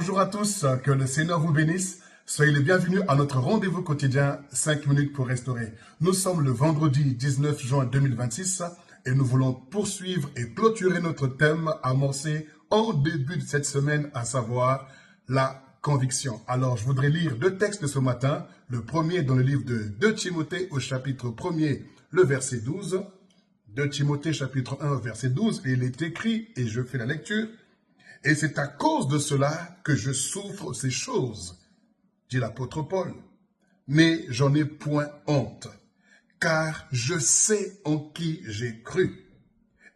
Bonjour à tous, que le Seigneur vous bénisse. Soyez les bienvenus à notre rendez-vous quotidien 5 minutes pour restaurer. Nous sommes le vendredi 19 juin 2026 et nous voulons poursuivre et clôturer notre thème amorcé en début de cette semaine, à savoir la conviction. Alors, je voudrais lire deux textes ce matin. Le premier dans le livre de 2 Timothée au chapitre 1er, le verset 12. 2 Timothée chapitre 1, verset 12, et il est écrit, et je fais la lecture, « Et c'est à cause de cela que je souffre ces choses, dit l'apôtre Paul, mais j'en ai point honte, car je sais en qui j'ai cru,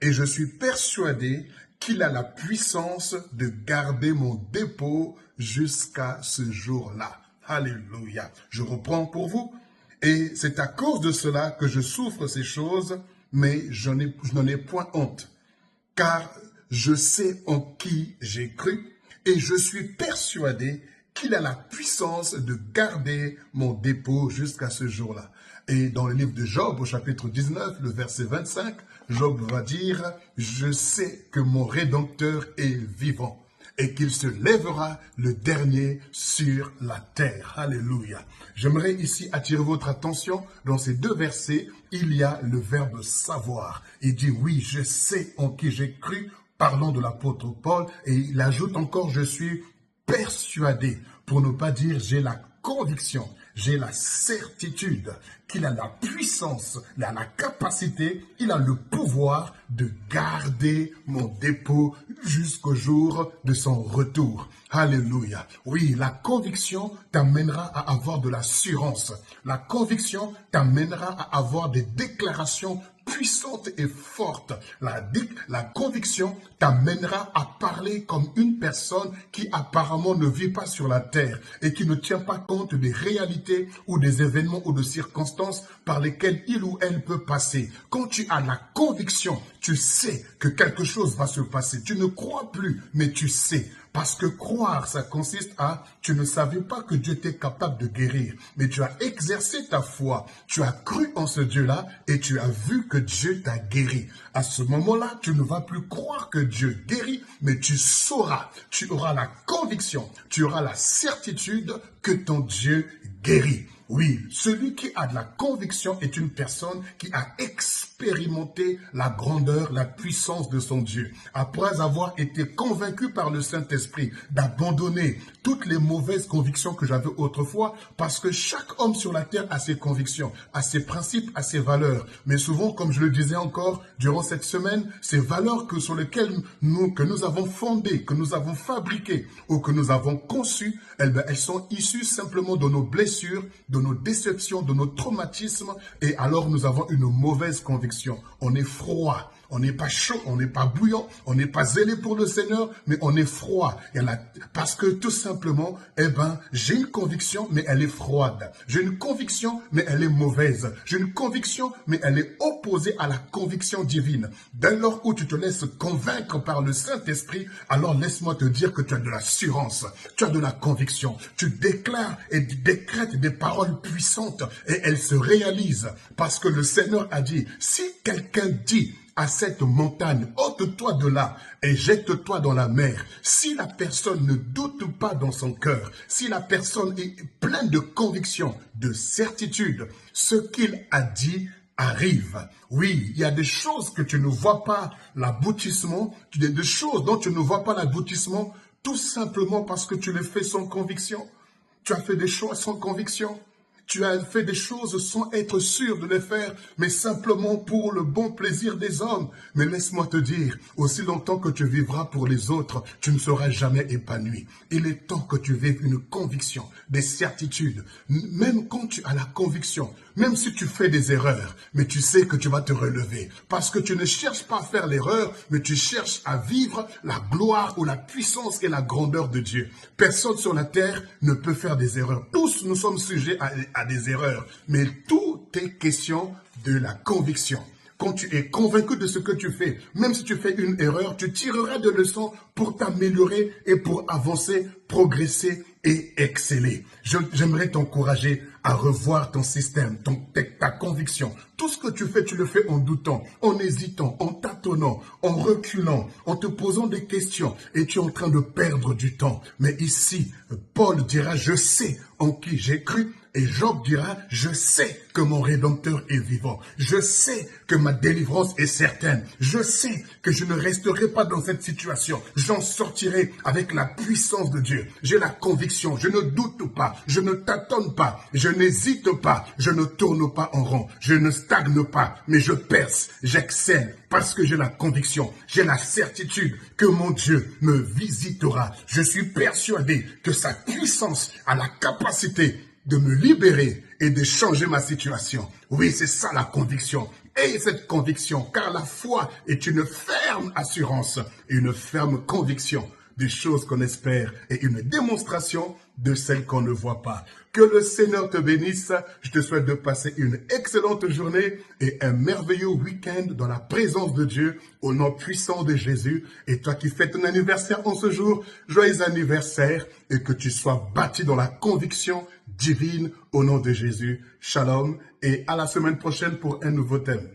et je suis persuadé qu'il a la puissance de garder mon dépôt jusqu'à ce jour-là. » Alléluia. Je reprends pour vous. « Et c'est à cause de cela que je souffre ces choses, mais je n'en ai point honte, car je sais en qui j'ai cru et je suis persuadé qu'il a la puissance de garder mon dépôt jusqu'à ce jour-là. » Et dans le livre de Job, au chapitre 19, le verset 25, Job va dire « Je sais que mon Rédempteur est vivant et qu'il se lèvera le dernier sur la terre. » Alléluia. J'aimerais ici attirer votre attention. Dans ces deux versets, il y a le verbe savoir. Il dit « Oui, je sais en qui j'ai cru », parlant de l'apôtre Paul, et il ajoute encore « Je suis persuadé », pour ne pas dire « J'ai la conviction ». J'ai la certitude qu'il a la puissance, il a la capacité, il a le pouvoir de garder mon dépôt jusqu'au jour de son retour. Alléluia. Oui, la conviction t'amènera à avoir de l'assurance. La conviction t'amènera à avoir des déclarations puissante et forte. La conviction t'amènera à parler comme une personne qui apparemment ne vit pas sur la terre et qui ne tient pas compte des réalités ou des événements ou de circonstances par lesquelles il ou elle peut passer. Quand tu as la conviction, tu sais que quelque chose va se passer. Tu ne crois plus, mais tu sais. Parce que croire, ça consiste à, tu ne savais pas que Dieu était capable de guérir, mais tu as exercé ta foi, tu as cru en ce Dieu-là et tu as vu que Dieu t'a guéri. À ce moment-là, tu ne vas plus croire que Dieu guérit, mais tu sauras, tu auras la conviction, tu auras la certitude que ton Dieu guérit. Oui, celui qui a de la conviction est une personne qui a expérimenté la grandeur, la puissance de son Dieu. Après avoir été convaincu par le Saint-Esprit d'abandonner toutes les mauvaises convictions que j'avais autrefois, parce que chaque homme sur la terre a ses convictions, a ses principes, a ses valeurs. Mais souvent, comme je le disais encore durant cette semaine, ces valeurs sur lesquelles que nous avons fondées, que nous avons fabriquées ou que nous avons conçues, elles sont issues simplement de nos blessures, de nos déceptions, de nos traumatismes, et alors nous avons une mauvaise conviction. On est froid, on n'est pas chaud, on n'est pas bouillant, on n'est pas zélé pour le Seigneur, mais on est froid. Parce que tout simplement, j'ai une conviction, mais elle est froide. J'ai une conviction, mais elle est mauvaise. J'ai une conviction, mais elle est opposée à la conviction divine. Dès lors où tu te laisses convaincre par le Saint-Esprit, alors laisse-moi te dire que tu as de l'assurance, tu as de la conviction. Tu déclares et décrètes des paroles puissantes et elles se réalisent. Parce que le Seigneur a dit, si quelqu'un dit à cette montagne, ôte-toi de là et jette-toi dans la mer. Si la personne ne doute pas dans son cœur, si la personne est pleine de conviction, de certitude, ce qu'il a dit arrive. Oui, il y a des choses que tu ne vois pas l'aboutissement, il y a des choses dont tu ne vois pas l'aboutissement, tout simplement parce que tu les fais sans conviction. Tu as fait des choix sans conviction. Tu as fait des choses sans être sûr de les faire, mais simplement pour le bon plaisir des hommes. Mais laisse-moi te dire, aussi longtemps que tu vivras pour les autres, tu ne seras jamais épanoui. Il est temps que tu vives une conviction, des certitudes. Même quand tu as la conviction, même si tu fais des erreurs, mais tu sais que tu vas te relever. Parce que tu ne cherches pas à faire l'erreur, mais tu cherches à vivre la gloire ou la puissance et la grandeur de Dieu. Personne sur la terre ne peut faire des erreurs. Tous nous sommes sujets à des erreurs, mais tout est question de la conviction. quand tu es convaincu de ce que tu fais, même si tu fais une erreur, tu tireras des leçons pour t'améliorer et pour avancer, progresser et exceller. J'aimerais t'encourager à revoir ton système, ta conviction. Tout ce que tu fais, tu le fais en doutant, en hésitant, en tâtonnant, en reculant, en te posant des questions et tu es en train de perdre du temps. Mais ici, Paul dira, je sais en qui j'ai cru. Et Job dira, je sais que mon Rédempteur est vivant. Je sais que ma délivrance est certaine. Je sais que je ne resterai pas dans cette situation. J'en sortirai avec la puissance de Dieu. J'ai la conviction, je ne doute pas, je ne tâtonne pas, je n'hésite pas, je ne tourne pas en rond, je ne stagne pas, mais je perce, j'excelle parce que j'ai la conviction, j'ai la certitude que mon Dieu me visitera. Je suis persuadé que sa puissance a la capacité de me libérer et de changer ma situation. Oui, c'est ça la conviction. Et cette conviction, car la foi est une ferme assurance et une ferme conviction des choses qu'on espère et une démonstration de celles qu'on ne voit pas. Que le Seigneur te bénisse. Je te souhaite de passer une excellente journée et un merveilleux week-end dans la présence de Dieu au nom puissant de Jésus. Et toi qui fêtes ton anniversaire en ce jour, joyeux anniversaire et que tu sois bâti dans la conviction divine au nom de Jésus. Shalom et à la semaine prochaine pour un nouveau thème.